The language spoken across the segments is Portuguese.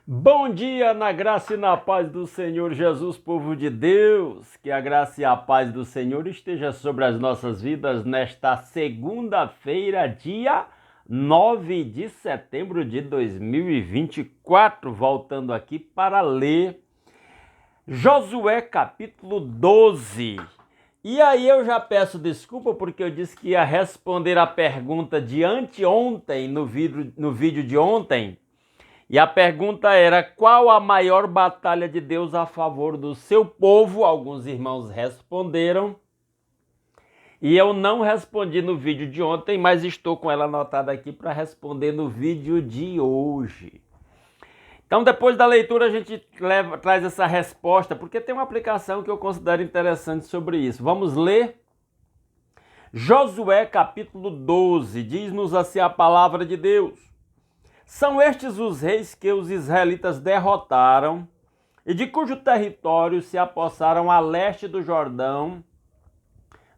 Bom dia, na graça e na paz do Senhor Jesus, povo de Deus. Que a graça e a paz do Senhor esteja sobre as nossas vidas nesta segunda-feira, dia 9 de setembro de 2024. Voltando aqui para ler Josué capítulo 12. E aí eu já peço desculpa porque eu disse que ia responder a pergunta de anteontem no vídeo de ontem. E a pergunta era: qual a maior batalha de Deus a favor do seu povo? Alguns irmãos responderam. E eu não respondi no vídeo de ontem, mas estou com ela anotada aqui para responder no vídeo de hoje. Então, depois da leitura, a gente traz essa resposta, porque tem uma aplicação que eu considero interessante sobre isso. Vamos ler? Josué capítulo 12, diz-nos assim a palavra de Deus. São estes os reis que os israelitas derrotaram e de cujo território se apossaram a leste do Jordão,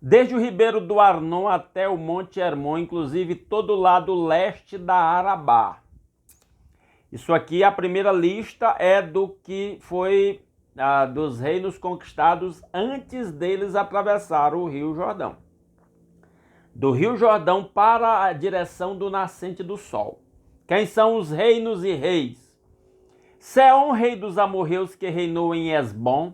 desde o ribeiro do Arnon até o monte Hermon, inclusive todo o lado leste da Arabá. Isso aqui, a primeira lista é do que foi dos reinos conquistados antes deles atravessar o Rio Jordão. Do Rio Jordão para a direção do nascente do sol. Quem são os reinos e reis? Seom, rei dos amorreus, que reinou em Esbom,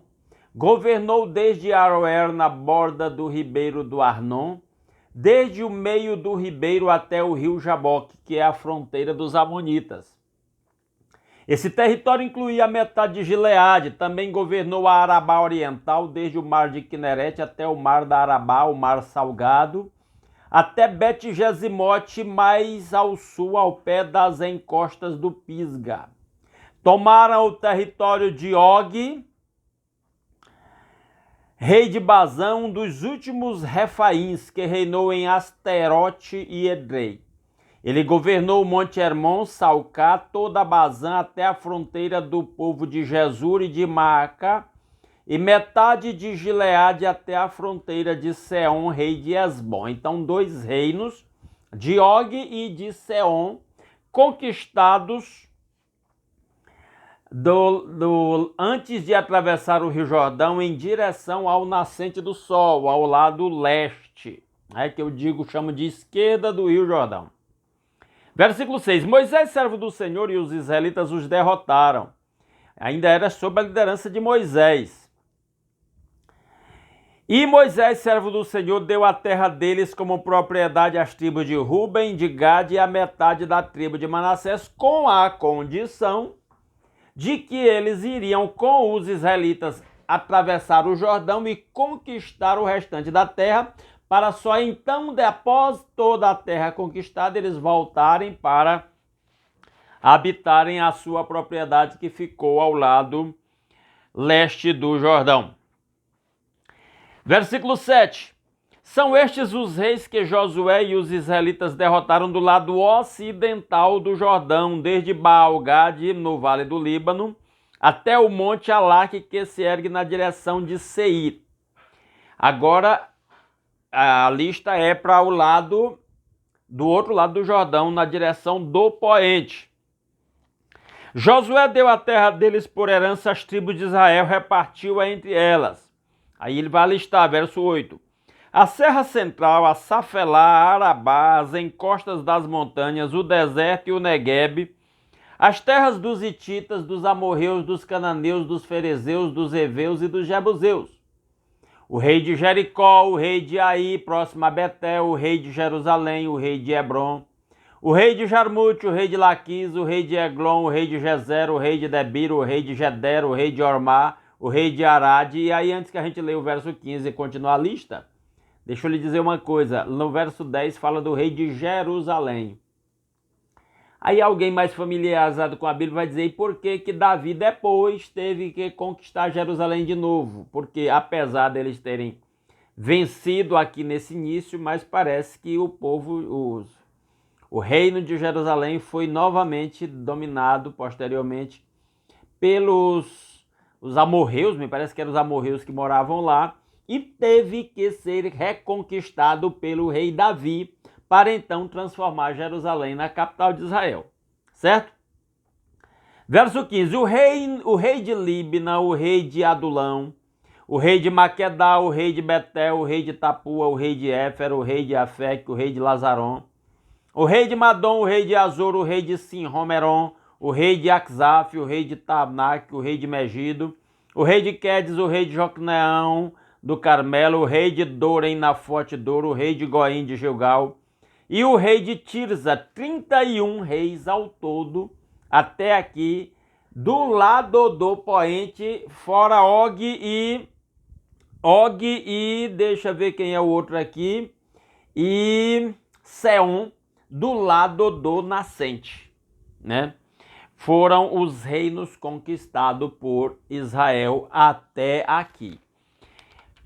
governou desde Aroer, na borda do ribeiro do Arnon, desde o meio do ribeiro até o rio Jaboque, que é a fronteira dos amonitas. Esse território incluía a metade de Gileade, também governou a Arabá Oriental, desde o mar de Quinerete até o mar da Arabá, o mar salgado, até Bet-Gesimote, mais ao sul, ao pé das encostas do Pisga. Tomaram o território de Og, rei de Bazã, um dos últimos refaíns, que reinou em Asterote e Edrei. Ele governou o monte Hermon, Salcá, toda Bazã, até a fronteira do povo de Jesur e de Maaca, e metade de Gileade até a fronteira de Seom, rei de Esbom. Então, dois reinos, de Og e de Seom, conquistados antes de atravessar o Rio Jordão em direção ao nascente do sol, ao lado leste, que eu chamo de esquerda do Rio Jordão. Versículo 6. Moisés, servo do Senhor, e os israelitas os derrotaram. Ainda era sob a liderança de Moisés. E Moisés, servo do Senhor, deu a terra deles como propriedade às tribos de Ruben, de Gade e a metade da tribo de Manassés, com a condição de que eles iriam com os israelitas atravessar o Jordão e conquistar o restante da terra, para só então, após toda a terra conquistada, eles voltarem para habitarem a sua propriedade que ficou ao lado leste do Jordão. Versículo 7. São estes os reis que Josué e os israelitas derrotaram do lado ocidental do Jordão, desde Baal-Gade, no vale do Líbano, até o monte Alaque, que se ergue na direção de Seir. Agora, a lista é para o lado do outro lado do Jordão, na direção do poente. Josué deu a terra deles por herança às tribos de Israel, repartiu-a entre elas. Aí ele vai listar, verso 8. A Serra Central, a Safelá, a Arabá, as encostas das montanhas, o deserto e o Neguebe, as terras dos hititas, dos amorreus, dos cananeus, dos ferezeus, dos heveus e dos jebuseus. O rei de Jericó, o rei de Ai, próximo a Betel, o rei de Jerusalém, o rei de Hebron, o rei de Jarmute, o rei de Laquis, o rei de Eglon, o rei de Gezer, o rei de Debir, o rei de Geder, o rei de Ormá, o rei de Arade. E aí, antes que a gente leia o verso 15 e continuar a lista, deixa eu lhe dizer uma coisa. No verso 10 fala do rei de Jerusalém. Aí alguém mais familiarizado com a Bíblia vai dizer: e por que que Davi depois teve que conquistar Jerusalém de novo? Porque apesar deles terem vencido aqui nesse início, mas parece que o reino de Jerusalém foi novamente dominado posteriormente pelos os amorreus, me parece que eram os amorreus que moravam lá, e teve que ser reconquistado pelo rei Davi, para então transformar Jerusalém na capital de Israel, certo? Verso 15, o rei de Líbina, o rei de Adulão, o rei de Maquedá, o rei de Betel, o rei de Tapua, o rei de Éfer, o rei de Afec, o rei de Lazaron, o rei de Madom, o rei de Azor, o rei de Sinromeron, o rei de Axaf, o rei de Tanak, o rei de Megido, o rei de Quedes, o rei de Jocneão do Carmelo, o rei de Dorem na Forte Douro, o rei de Goim de Gilgal, e o rei de Tirza, 31 reis ao todo, até aqui, do lado do poente, fora Og e deixa eu ver quem é o outro aqui, e Seom, do lado do nascente, né? Foram os reinos conquistados por Israel até aqui.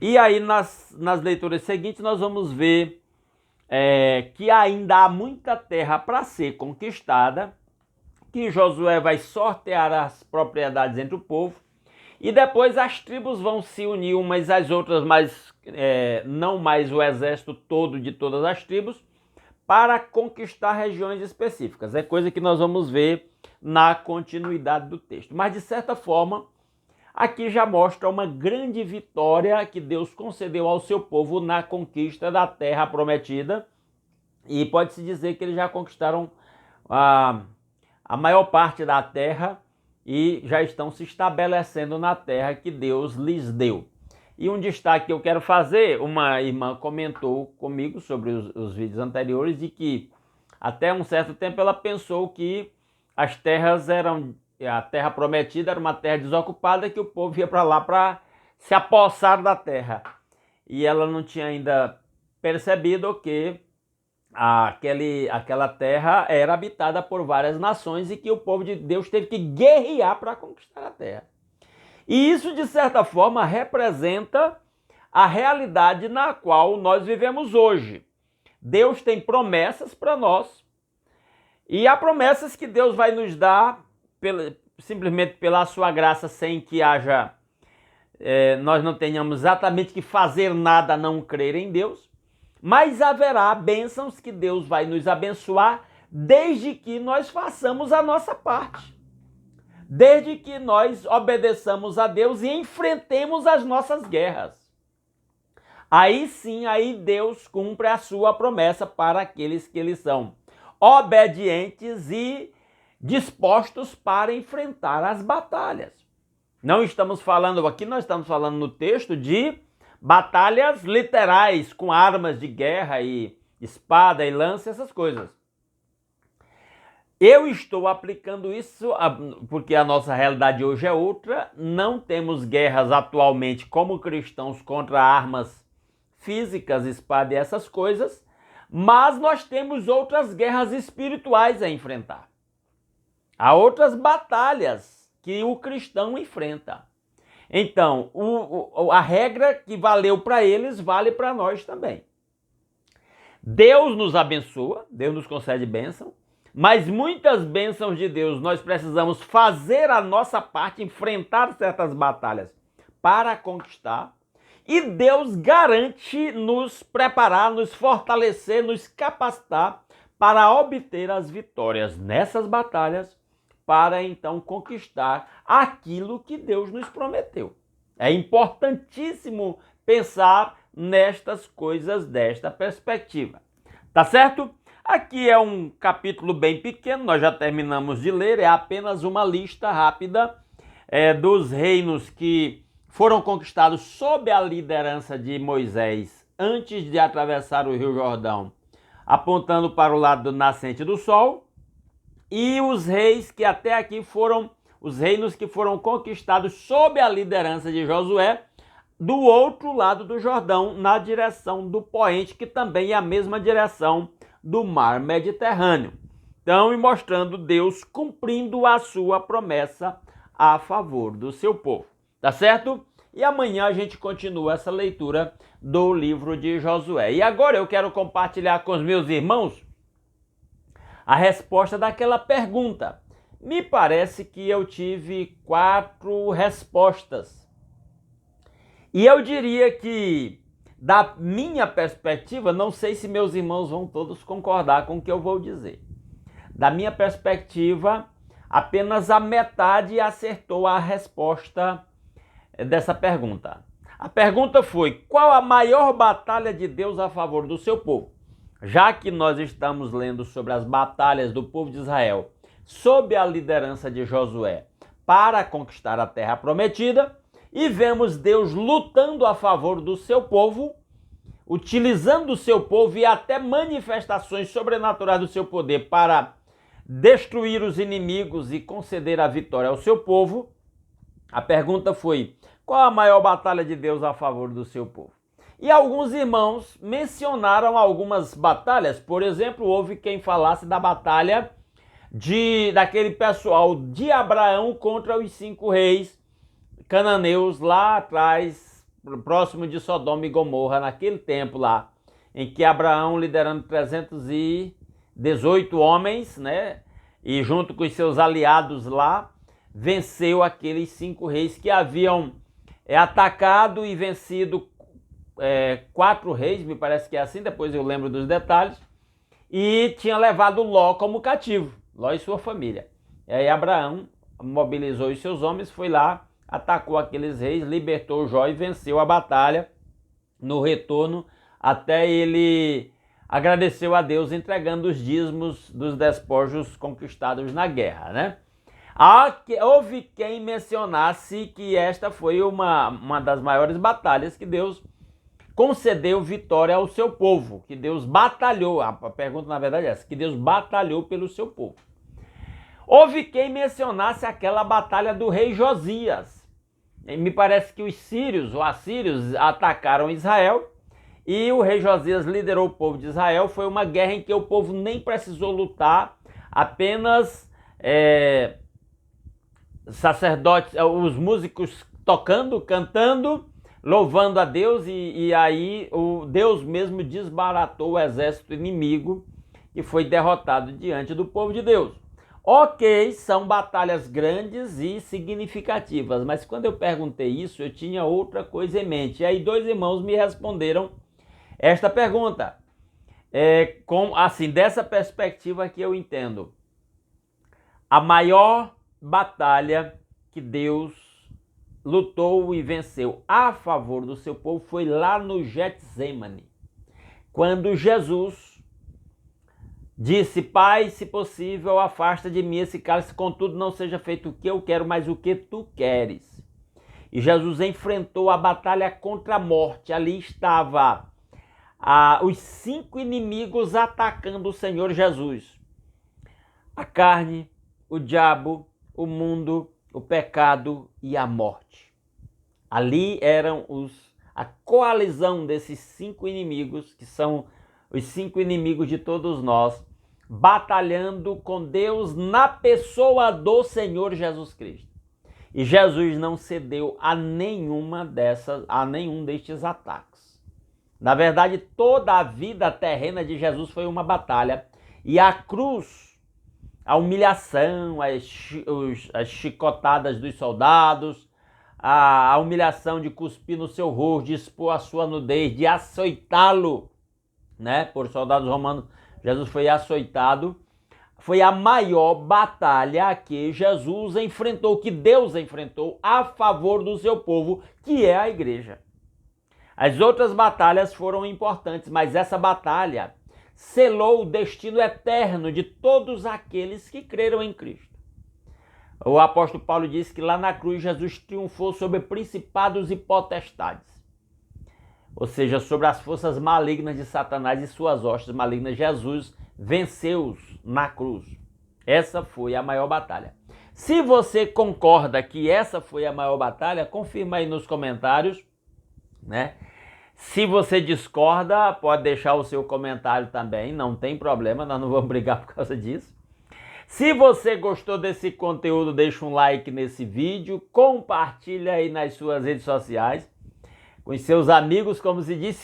E aí nas leituras seguintes nós vamos ver que ainda há muita terra para ser conquistada, que Josué vai sortear as propriedades entre o povo, e depois as tribos vão se unir umas às outras, mas não mais o exército todo de todas as tribos, para conquistar regiões específicas. É coisa que nós vamos ver na continuidade do texto. Mas, de certa forma, aqui já mostra uma grande vitória que Deus concedeu ao seu povo na conquista da terra prometida. E pode-se dizer que eles já conquistaram a maior parte da terra e já estão se estabelecendo na terra que Deus lhes deu. E um destaque que eu quero fazer, uma irmã comentou comigo sobre os vídeos anteriores, de que até um certo tempo ela pensou que as terras a terra prometida era uma terra desocupada, que o povo ia para lá para se apossar da terra. E ela não tinha ainda percebido que aquela terra era habitada por várias nações e que o povo de Deus teve que guerrear para conquistar a terra. E isso, de certa forma, representa a realidade na qual nós vivemos hoje. Deus tem promessas para nós, e há promessas que Deus vai nos dar simplesmente pela sua graça, sem que nós não tenhamos exatamente que fazer nada a não crer em Deus, mas haverá bênçãos que Deus vai nos abençoar desde que nós façamos a nossa parte. Desde que nós obedeçamos a Deus e enfrentemos as nossas guerras. Aí sim, aí Deus cumpre a sua promessa para aqueles que eles são obedientes e dispostos para enfrentar as batalhas. Não estamos falando aqui, nós estamos falando no texto de batalhas literais, com armas de guerra e espada e lança, essas coisas. Eu estou aplicando isso porque a nossa realidade hoje é outra. Não temos guerras atualmente como cristãos contra armas físicas, espada e essas coisas, mas nós temos outras guerras espirituais a enfrentar. Há outras batalhas que o cristão enfrenta. Então, a regra que valeu para eles vale para nós também. Deus nos abençoa, Deus nos concede bênção, mas muitas bênçãos de Deus nós precisamos fazer a nossa parte, enfrentar certas batalhas para conquistar. E Deus garante nos preparar, nos fortalecer, nos capacitar para obter as vitórias nessas batalhas, para então conquistar aquilo que Deus nos prometeu. É importantíssimo pensar nestas coisas desta perspectiva. Tá certo? Aqui é um capítulo bem pequeno, nós já terminamos de ler, é apenas uma lista rápida dos reinos que foram conquistados sob a liderança de Moisés antes de atravessar o Rio Jordão, apontando para o lado do nascente do sol, e os reis que até aqui foram os reinos que foram conquistados sob a liderança de Josué, do outro lado do Jordão, na direção do poente, que também é a mesma direção do mar Mediterrâneo. Então, e mostrando Deus cumprindo a sua promessa a favor do seu povo. Tá certo? E amanhã a gente continua essa leitura do livro de Josué. E agora eu quero compartilhar com os meus irmãos a resposta daquela pergunta. Me parece que eu tive 4 respostas. E eu diria que, da minha perspectiva, não sei se meus irmãos vão todos concordar com o que eu vou dizer. Da minha perspectiva, apenas a metade acertou a resposta dessa pergunta. A pergunta foi: qual a maior batalha de Deus a favor do seu povo? Já que nós estamos lendo sobre as batalhas do povo de Israel sob a liderança de Josué para conquistar a terra prometida, e vemos Deus lutando a favor do seu povo, utilizando o seu povo e até manifestações sobrenaturais do seu poder para destruir os inimigos e conceder a vitória ao seu povo. A pergunta foi: qual a maior batalha de Deus a favor do seu povo? E alguns irmãos mencionaram algumas batalhas. Por exemplo, houve quem falasse da batalha daquele pessoal de Abraão contra os 5 reis cananeus lá atrás, próximo de Sodoma e Gomorra, naquele tempo lá, em que Abraão, liderando 318 homens, né, e junto com os seus aliados lá, venceu aqueles 5 reis que haviam atacado e vencido 4 reis, me parece que é assim, depois eu lembro dos detalhes, e tinha levado Ló como cativo, Ló e sua família. E aí Abraão mobilizou os seus homens, foi lá, atacou aqueles reis, libertou Jó e venceu a batalha. No retorno, até ele agradeceu a Deus entregando os dízimos dos despojos conquistados na guerra, né? Houve quem mencionasse que esta foi uma das maiores batalhas que Deus concedeu vitória ao seu povo, que Deus batalhou, a pergunta na verdade é essa, que Deus batalhou pelo seu povo. Houve quem mencionasse aquela batalha do rei Josias. Me parece que os sírios ou assírios atacaram Israel e o rei Josias liderou o povo de Israel. Foi uma guerra em que o povo nem precisou lutar, apenas sacerdotes, os músicos tocando, cantando, louvando a Deus, e aí Deus mesmo desbaratou o exército inimigo e foi derrotado diante do povo de Deus. Ok, são batalhas grandes e significativas, mas quando eu perguntei isso, eu tinha outra coisa em mente. E aí 2 irmãos me responderam esta pergunta. Assim, dessa perspectiva que eu entendo. A maior batalha que Deus lutou e venceu a favor do seu povo foi lá no Getsemane, quando Jesus disse: Pai, se possível, afasta de mim esse cálice, contudo não seja feito o que eu quero, mas o que tu queres. E Jesus enfrentou a batalha contra a morte. Ali estava os 5 inimigos atacando o Senhor Jesus: a carne, o diabo, o mundo, o pecado e a morte. Ali eram a coalizão desses 5 inimigos, que são os 5 inimigos de todos nós, batalhando com Deus na pessoa do Senhor Jesus Cristo. E Jesus não cedeu a nenhum destes ataques. Na verdade, toda a vida terrena de Jesus foi uma batalha. E a cruz, a humilhação, as chicotadas dos soldados, a humilhação de cuspir no seu rosto, de expor a sua nudez, de açoitá-lo, né, por soldados romanos, Jesus foi açoitado. Foi a maior batalha que Jesus enfrentou, que Deus enfrentou a favor do seu povo, que é a igreja. As outras batalhas foram importantes, mas essa batalha selou o destino eterno de todos aqueles que creram em Cristo. O apóstolo Paulo disse que lá na cruz Jesus triunfou sobre principados e potestades. Ou seja, sobre as forças malignas de Satanás e suas hostes malignas, Jesus venceu-os na cruz. Essa foi a maior batalha. Se você concorda que essa foi a maior batalha, confirma aí nos comentários, né? Se você discorda, pode deixar o seu comentário também, não tem problema, nós não vamos brigar por causa disso. Se você gostou desse conteúdo, deixa um like nesse vídeo, compartilha aí nas suas redes sociais, com os seus amigos, como se diz.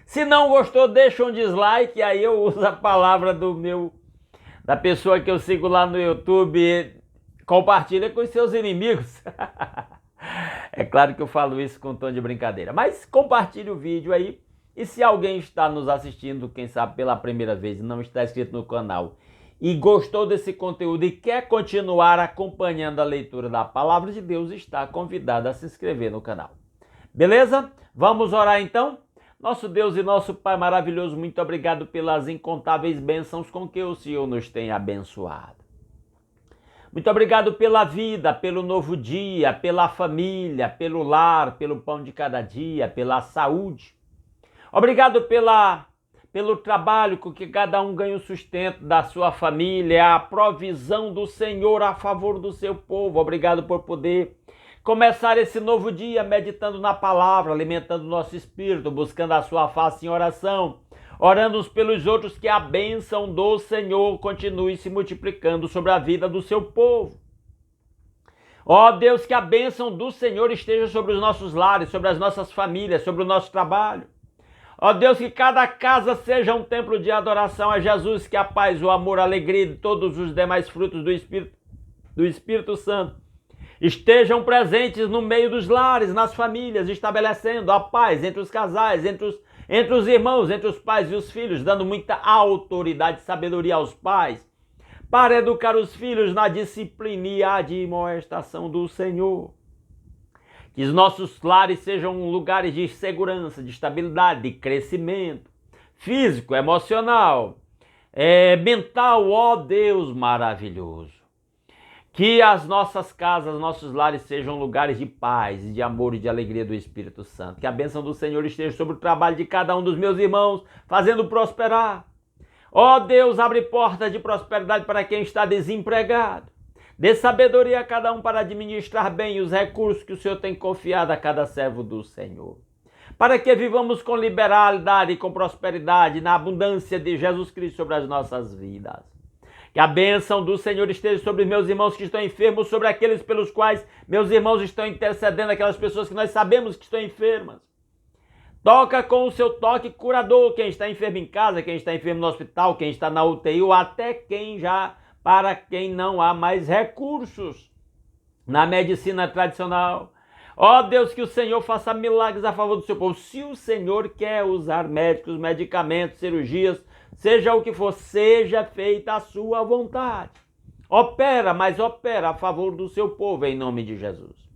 Se não gostou, deixa um dislike, aí eu uso a palavra da pessoa que eu sigo lá no YouTube, compartilha com os seus inimigos. É claro que eu falo isso com um tom de brincadeira, mas compartilhe o vídeo aí. E se alguém está nos assistindo, quem sabe pela primeira vez, e não está inscrito no canal, e gostou desse conteúdo e quer continuar acompanhando a leitura da Palavra de Deus, está convidado a se inscrever no canal. Beleza? Vamos orar então? Nosso Deus e nosso Pai maravilhoso, muito obrigado pelas incontáveis bênçãos com que o Senhor nos tem abençoado. Muito obrigado pela vida, pelo novo dia, pela família, pelo lar, pelo pão de cada dia, pela saúde. Obrigado pelo trabalho com que cada um ganha o sustento da sua família, a provisão do Senhor a favor do seu povo. Obrigado por poder começar esse novo dia meditando na palavra, alimentando o nosso espírito, buscando a sua face em oração, orando uns pelos outros, que a bênção do Senhor continue se multiplicando sobre a vida do seu povo. Ó Deus, que a bênção do Senhor esteja sobre os nossos lares, sobre as nossas famílias, sobre o nosso trabalho. Ó Deus, que cada casa seja um templo de adoração a Jesus, que a paz, o amor, a alegria e todos os demais frutos do Espírito Santo estejam presentes no meio dos lares, nas famílias, estabelecendo a paz entre os casais, entre os irmãos, entre os pais e os filhos, dando muita autoridade e sabedoria aos pais, para educar os filhos na disciplina e admoestação do Senhor. Que os nossos lares sejam lugares de segurança, de estabilidade, de crescimento físico, emocional, mental, ó Deus maravilhoso. Que as nossas casas, nossos lares sejam lugares de paz, de amor e de alegria do Espírito Santo. Que a bênção do Senhor esteja sobre o trabalho de cada um dos meus irmãos, fazendo prosperar. Ó Deus, abre portas de prosperidade para quem está desempregado. Dê sabedoria a cada um para administrar bem os recursos que o Senhor tem confiado a cada servo do Senhor. Para que vivamos com liberalidade e com prosperidade, na abundância de Jesus Cristo sobre as nossas vidas. Que a bênção do Senhor esteja sobre meus irmãos que estão enfermos, sobre aqueles pelos quais meus irmãos estão intercedendo, aquelas pessoas que nós sabemos que estão enfermas. Toca com o seu toque curador, quem está enfermo em casa, quem está enfermo no hospital, quem está na UTI, ou até para quem não há mais recursos na medicina tradicional. Ó Deus, que o Senhor faça milagres a favor do seu povo. Se o Senhor quer usar médicos, medicamentos, cirurgias, seja o que for, seja feita a sua vontade. Opera, mas opera a favor do seu povo, em nome de Jesus.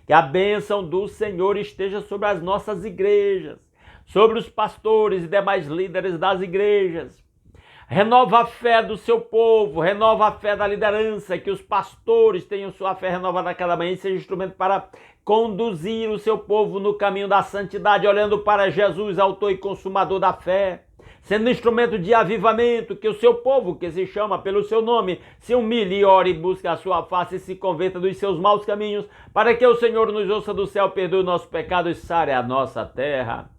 Que a bênção do Senhor esteja sobre as nossas igrejas, sobre os pastores e demais líderes das igrejas. Renova a fé do seu povo, renova a fé da liderança, que os pastores tenham sua fé renovada a cada manhã e seja instrumento para conduzir o seu povo no caminho da santidade, olhando para Jesus, autor e consumador da fé, sendo instrumento de avivamento, que o seu povo, que se chama pelo seu nome, se humilhe, ore, busque a sua face e se converta dos seus maus caminhos, para que o Senhor nos ouça do céu, perdoe o nosso pecado e sare a nossa terra.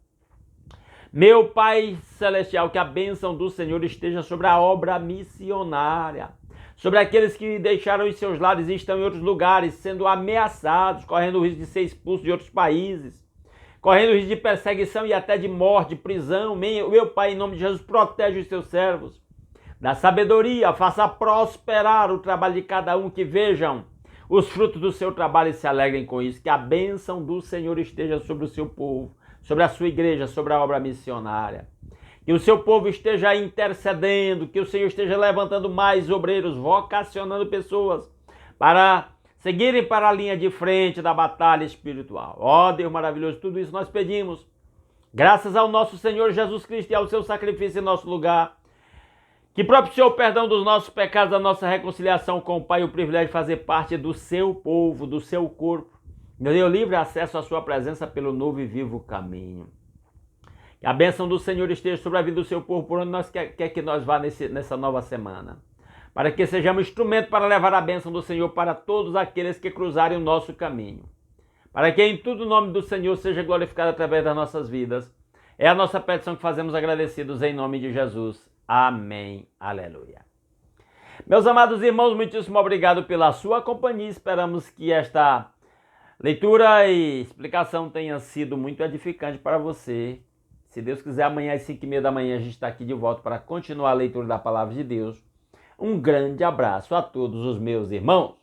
Meu Pai Celestial, que a bênção do Senhor esteja sobre a obra missionária, sobre aqueles que deixaram os seus lares e estão em outros lugares, sendo ameaçados, correndo o risco de ser expulsos de outros países, correndo o risco de perseguição e até de morte, prisão. Meu Pai, em nome de Jesus, protege os seus servos, dá sabedoria, faça prosperar o trabalho de cada um, que vejam os frutos do seu trabalho e se alegrem com isso. Que a bênção do Senhor esteja sobre o seu povo, sobre a sua igreja, sobre a obra missionária. Que o seu povo esteja intercedendo, que o Senhor esteja levantando mais obreiros, vocacionando pessoas para seguirem para a linha de frente da batalha espiritual. Ó Deus maravilhoso, tudo isso nós pedimos, graças ao nosso Senhor Jesus Cristo e ao seu sacrifício em nosso lugar, que propiciou o perdão dos nossos pecados, a nossa reconciliação com o Pai e o privilégio de fazer parte do seu povo, do seu corpo. Nos deu livre acesso à sua presença pelo novo e vivo caminho. Que a bênção do Senhor esteja sobre a vida do seu povo, por onde nós quer que nós vá nessa nova semana. Para que sejamos instrumento para levar a bênção do Senhor para todos aqueles que cruzarem o nosso caminho. Para que em tudo o nome do Senhor seja glorificado através das nossas vidas. É a nossa petição que fazemos agradecidos em nome de Jesus. Amém. Aleluia. Meus amados irmãos, muitíssimo obrigado pela sua companhia. Esperamos que esta leitura e explicação tenha sido muito edificante para você. Se Deus quiser, amanhã às 5h30 da manhã a gente está aqui de volta para continuar a leitura da Palavra de Deus. Um grande abraço a todos os meus irmãos.